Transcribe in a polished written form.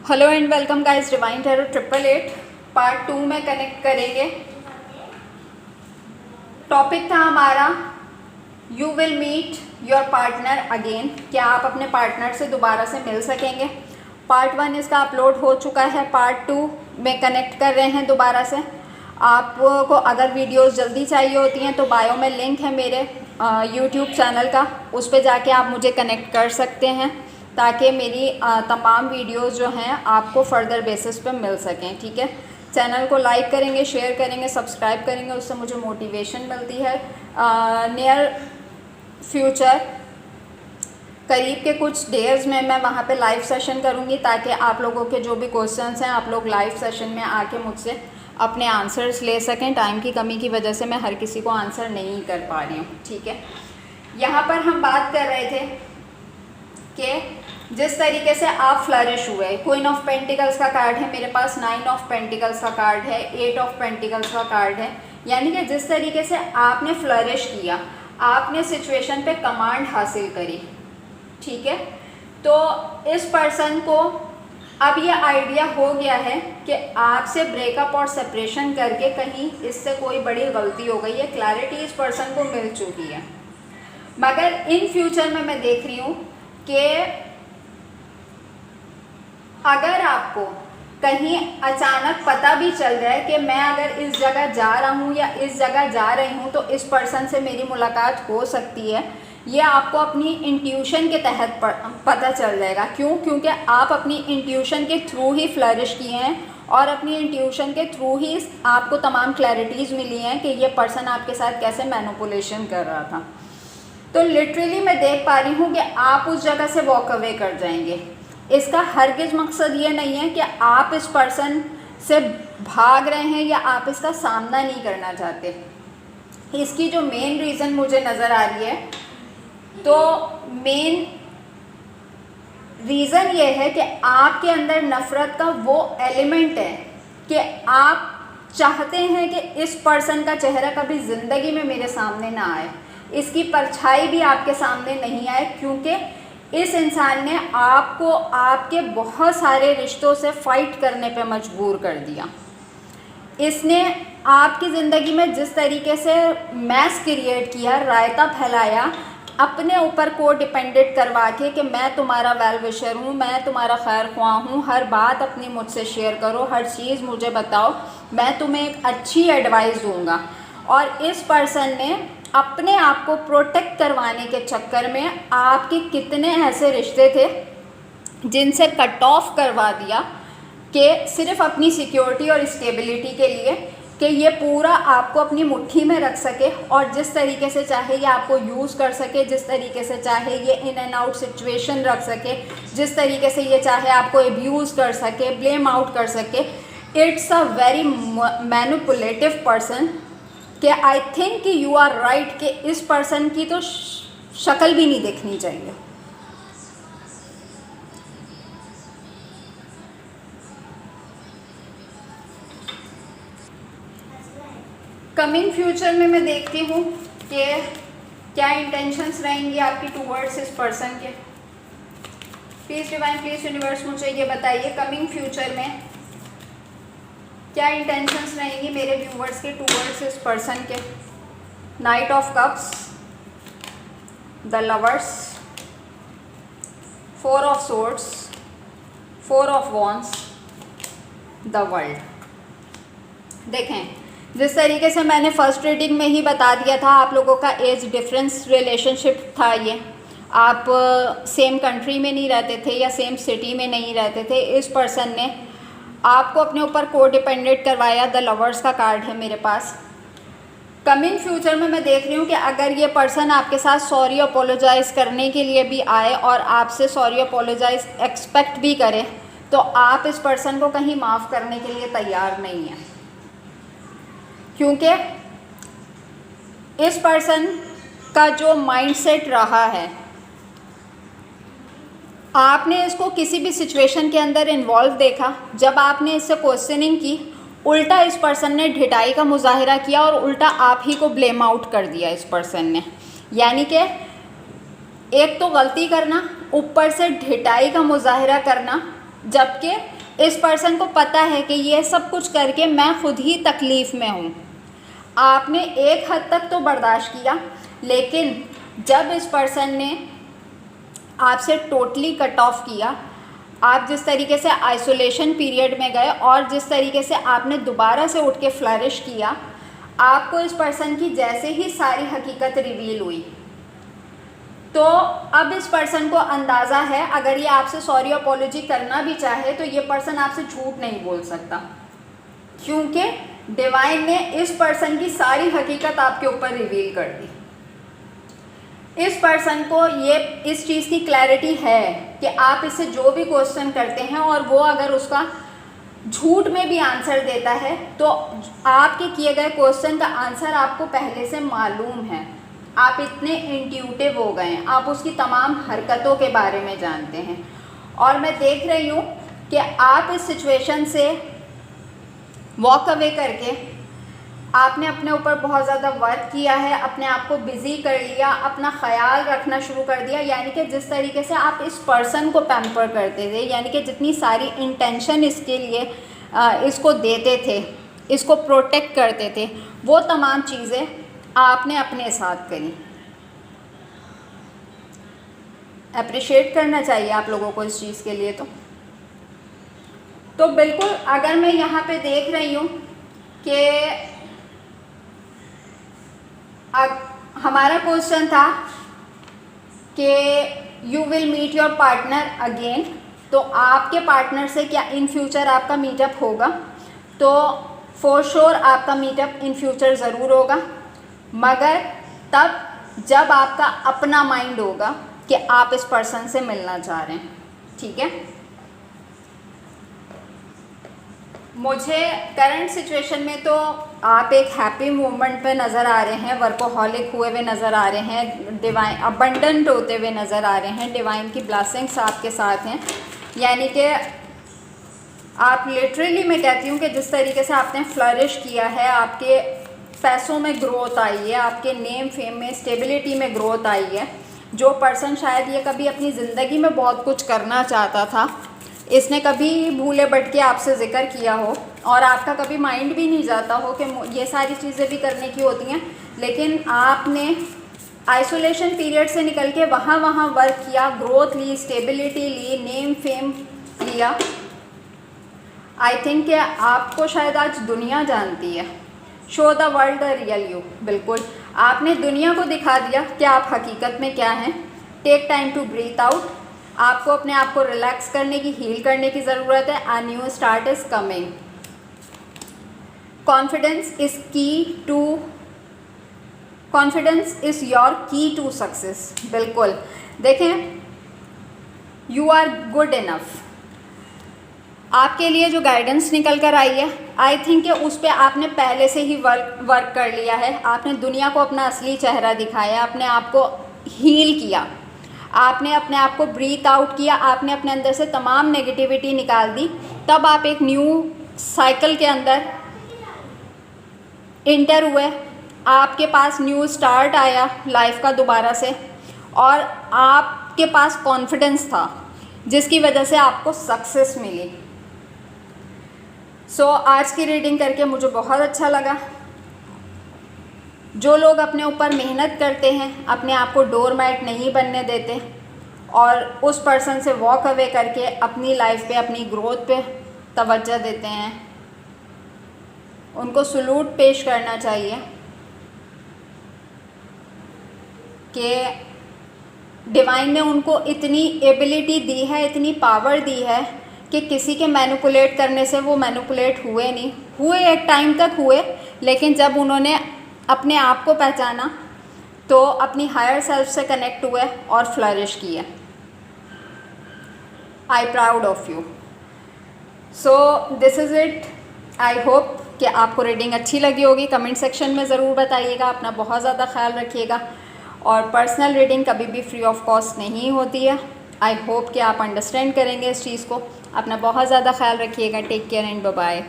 Hello and welcome guys, divine tarot 888 part 2 में connect करेंगे। Topic था हमारा you will meet your partner again, क्या आप अपने पार्टनर से दोबारा से मिल सकेंगे। पार्ट 1 इसका अपलोड हो चुका है, पार्ट 2 में कनेक्ट कर रहे हैं दोबारा से। आपको अगर वीडियोस जल्दी चाहिए होती हैं तो बायो में लिंक है मेरे यूट्यूब चैनल का, उस पर जाके आप मुझे कनेक्ट कर सकते हैं ताकि मेरी तमाम वीडियोस जो हैं आपको फर्दर बेसिस पे मिल सकें। ठीक है, चैनल को लाइक करेंगे, शेयर करेंगे, सब्सक्राइब करेंगे, उससे मुझे मोटिवेशन मिलती है। नियर फ्यूचर करीब के कुछ डेज़ में मैं वहाँ पे लाइव सेशन करूँगी ताकि आप लोगों के जो भी क्वेश्चंस हैं आप लोग लाइव सेशन में आके मुझसे अपने आंसर्स ले सकें। टाइम की कमी की वजह से मैं हर किसी को आंसर नहीं कर पा रही हूँ। ठीक है, यहाँ पर हम बात कर रहे थे कि जिस तरीके से आप फ्लरिश हुए, क्वीन ऑफ पेंटिकल्स का कार्ड है मेरे पास, 9 ऑफ पेंटिकल्स का कार्ड है, 8 ऑफ पेंटिकल्स का कार्ड है, यानी कि जिस तरीके से आपने फ्लरिश किया, आपने सिचुएशन पे कमांड हासिल करी। ठीक है, तो इस पर्सन को अब ये आइडिया हो गया है कि आपसे ब्रेकअप और सेपरेशन करके कहीं इससे कोई बड़ी गलती हो गई है। क्लैरिटी इस पर्सन को मिल चुकी है, मगर इन फ्यूचर में मैं देख रही हूँ कि अगर आपको कहीं अचानक पता भी चल जाए कि मैं अगर इस जगह जा रहा हूँ या इस जगह जा रही हूँ तो इस पर्सन से मेरी मुलाकात हो सकती है, ये आपको अपनी इंट्यूशन के तहत पता चल जाएगा। क्यों? क्योंकि आप अपनी इंट्यूशन के थ्रू ही फ्लरिश किए हैं और अपनी इंट्यूशन के थ्रू ही आपको तमाम क्लैरिटीज़ मिली हैं कि ये पर्सन आपके साथ कैसे मैनिपुलेशन कर रहा था। तो लिटरली मैं देख पा रही हूँ कि आप उस जगह से वॉक अवे कर जाएंगे। इसका हरगिज़ मकसद ये नहीं है कि आप इस पर्सन से भाग रहे हैं या आप इसका सामना नहीं करना चाहते। इसकी जो मेन रीज़न मुझे नज़र आ रही है, तो मेन रीज़न ये है कि आपके अंदर नफ़रत का वो एलिमेंट है कि आप चाहते हैं कि इस पर्सन का चेहरा कभी ज़िंदगी में मेरे सामने ना आए, इसकी परछाई भी आपके सामने नहीं आए, क्योंकि इस इंसान ने आपको आपके बहुत सारे रिश्तों से फ़ाइट करने पे मजबूर कर दिया। इसने आपकी ज़िंदगी में जिस तरीके से मैस क्रिएट किया, रायता फैलाया, अपने ऊपर को डिपेंडेंट करवा के कि मैं तुम्हारा वेल विशर हूँ, मैं तुम्हारा खैर ख्वाह हूँ, हर बात अपनी मुझसे शेयर करो, हर चीज़ मुझे बताओ, मैं तुम्हें एक अच्छी एडवाइस दूँगा। और इस पर्सन ने अपने आप को प्रोटेक्ट करवाने के चक्कर में आपके कितने ऐसे रिश्ते थे जिनसे कट ऑफ करवा दिया कि सिर्फ अपनी सिक्योरिटी और स्टेबिलिटी के लिए, कि ये पूरा आपको अपनी मुट्ठी में रख सके और जिस तरीके से चाहे ये आपको यूज़ कर सके, जिस तरीके से चाहे ये इन एंड आउट सिचुएशन रख सके, जिस तरीके से ये चाहे आपको एब्यूज़ कर सके, ब्लेम आउट कर सके। It's a very manipulative person कि आई थिंक कि यू आर राइट कि इस पर्सन की तो शक्ल भी नहीं देखनी चाहिए। कमिंग फ्यूचर में मैं देखती हूँ कि क्या इंटेंशंस रहेंगी आपकी टूवर्ड्स इस पर्सन के। प्लीज़ डिवाइन, प्लीज़ यूनिवर्स मुझे ये बताइए कमिंग फ्यूचर में क्या इंटेंशंस रहेंगी मेरे व्यूवर्स के टूवर्ड्स इस पर्सन के। Night of cups, the lovers, 4 of swords, 4 of wands, the world. देखें, जिस तरीके से मैंने फर्स्ट रीडिंग में ही बता दिया था, आप लोगों का एज डिफरेंस रिलेशनशिप था ये। आप सेम कंट्री में नहीं रहते थे या सेम सिटी में नहीं रहते थे। इस पर्सन ने आपको अपने ऊपर को डिपेंडेंट करवाया। द लवर्स का कार्ड है मेरे पास। कमिंग फ्यूचर में मैं देख रही हूँ कि अगर ये पर्सन आपके साथ सॉरी अपोलोजाइज़ करने के लिए भी आए और आपसे सॉरी अपोलोजाइज़ एक्सपेक्ट भी करे, तो आप इस पर्सन को कहीं माफ़ करने के लिए तैयार नहीं हैं, क्योंकि इस पर्सन का जो माइंडसेट रहा है, आपने इसको किसी भी सिचुएशन के अंदर इन्वॉल्व देखा, जब आपने इससे क्वेश्चनिंग की, उल्टा इस पर्सन ने ढिठाई का मुजाहिरा किया और उल्टा आप ही को ब्लेम आउट कर दिया इस पर्सन ने। यानी कि एक तो गलती करना, ऊपर से ढिठाई का मुजाहिरा करना, जबकि इस पर्सन को पता है कि ये सब कुछ करके मैं खुद ही तकलीफ़ में हूँ। आपने एक हद तक तो बर्दाश्त किया, लेकिन जब इस पर्सन ने आपसे टोटली कट ऑफ किया, आप जिस तरीके से आइसोलेशन पीरियड में गए और जिस तरीके से आपने दोबारा से उठ के फ्लरिश किया, आपको इस पर्सन की जैसे ही सारी हकीकत रिवील हुई, तो अब इस पर्सन को अंदाज़ा है, अगर ये आपसे सॉरी अपॉलॉजी करना भी चाहे तो ये पर्सन आपसे झूठ नहीं बोल सकता, क्योंकि डिवाइन ने इस पर्सन की सारी हकीकत आपके ऊपर रिवील कर दी। इस पर्सन को ये इस चीज़ की क्लैरिटी है कि आप इससे जो भी क्वेश्चन करते हैं और वो अगर उसका झूठ में भी आंसर देता है तो आपके किए गए क्वेश्चन का आंसर आपको पहले से मालूम है। आप इतने इंट्यूटिव हो गए हैं, आप उसकी तमाम हरकतों के बारे में जानते हैं। और मैं देख रही हूँ कि आप इस सिचुएशन से वॉक अवे करके आपने अपने ऊपर बहुत ज़्यादा वर्क किया है, अपने आप को बिज़ी कर लिया, अपना ख्याल रखना शुरू कर दिया। यानी कि जिस तरीके से आप इस पर्सन को पैम्पर करते थे, यानी कि जितनी सारी इंटेंशन इसके लिए इसको देते थे, इसको प्रोटेक्ट करते थे, वो तमाम चीज़ें आपने अपने साथ करी। अप्रिशिएट करना चाहिए आप लोगों को इस चीज़ के लिए। तो बिल्कुल अगर मैं यहाँ पे देख रही हूँ कि अब हमारा क्वेश्चन था कि you will meet your partner again, तो आपके पार्टनर से क्या इन फ्यूचर आपका मीटअप होगा? तो फॉर श्योर आपका मीटअप इन फ्यूचर ज़रूर होगा, मगर तब जब आपका अपना माइंड होगा कि आप इस पर्सन से मिलना चाह रहे हैं। ठीक है, मुझे करंट सिचुएशन में तो आप एक हैप्पी मोमेंट पे नज़र आ रहे हैं, वर्कोहॉलिक हुए हुए नज़र आ रहे हैं, डिवाइन अबंडेंट होते हुए नज़र आ रहे हैं, डिवाइन की ब्लेसिंग्स आपके साथ हैं। यानी कि आप लिटरली, मैं कहती हूँ कि जिस तरीके से आपने फ्लरिश किया है, आपके पैसों में ग्रोथ आई है, आपके नेम फेम में स्टेबिलिटी में ग्रोथ आई है। जो पर्सन शायद ये कभी अपनी ज़िंदगी में बहुत कुछ करना चाहता था, इसने कभी भूले भटके आपसे ज़िक्र किया हो और आपका कभी माइंड भी नहीं जाता हो कि ये सारी चीज़ें भी करने की होती हैं, लेकिन आपने आइसोलेशन पीरियड से निकल के वहाँ वर्क किया, ग्रोथ ली, स्टेबिलिटी ली, नेम फेम लिया। आई थिंक कि आपको शायद आज दुनिया जानती है। Show the world the real you. बिल्कुल आपने दुनिया को दिखा दिया कि आप हकीकत में क्या हैं। Take time to breathe out. आपको अपने आप को रिलैक्स करने की, हील करने की ज़रूरत है। A new start is coming. Confidence is की टू कॉन्फिडेंस इज़ योर की टू सक्सेस। बिल्कुल देखें, यू आर गुड इनफ। आपके लिए जो गाइडेंस निकल कर आई है, आई थिंक कि उस पर आपने पहले से ही वर्क कर लिया है। आपने दुनिया को अपना असली चेहरा दिखाया, अपने आप को हील किया, आपने अपने आप को ब्रीथ आउट किया, आपने अपने अंदर से तमाम नेगेटिविटी निकाल दी। तब आप एक न्यू साइकिल के अंदर इंटर हुए, आपके पास न्यू स्टार्ट आया लाइफ का दोबारा से, और आपके पास कॉन्फिडेंस था जिसकी वजह से आपको सक्सेस मिली। आज की रीडिंग करके मुझे बहुत अच्छा लगा। जो लोग अपने ऊपर मेहनत करते हैं, अपने आप को डोरमैट नहीं बनने देते और उस पर्सन से वॉक अवे करके अपनी लाइफ पे, अपनी ग्रोथ पे तवज्जो देते हैं, उनको सलूट पेश करना चाहिए कि डिवाइन ने उनको इतनी एबिलिटी दी है, इतनी पावर दी है कि किसी के मैनिपुलेट करने से वो मैनिपुलेट हुए नहीं। हुए एक टाइम तक हुए, लेकिन जब उन्होंने अपने आप को पहचाना तो अपनी हायर सेल्फ से कनेक्ट हुए और फ्लरिश किए। I proud of you. This is it. I hope कि आपको रीडिंग अच्छी लगी होगी। कमेंट सेक्शन में ज़रूर बताइएगा। अपना बहुत ज़्यादा ख्याल रखिएगा और पर्सनल रीडिंग कभी भी फ्री ऑफ कॉस्ट नहीं होती है। आई होप कि आप अंडरस्टैंड करेंगे इस चीज़ को। अपना बहुत ज़्यादा ख्याल रखिएगा। Take care and bye bye.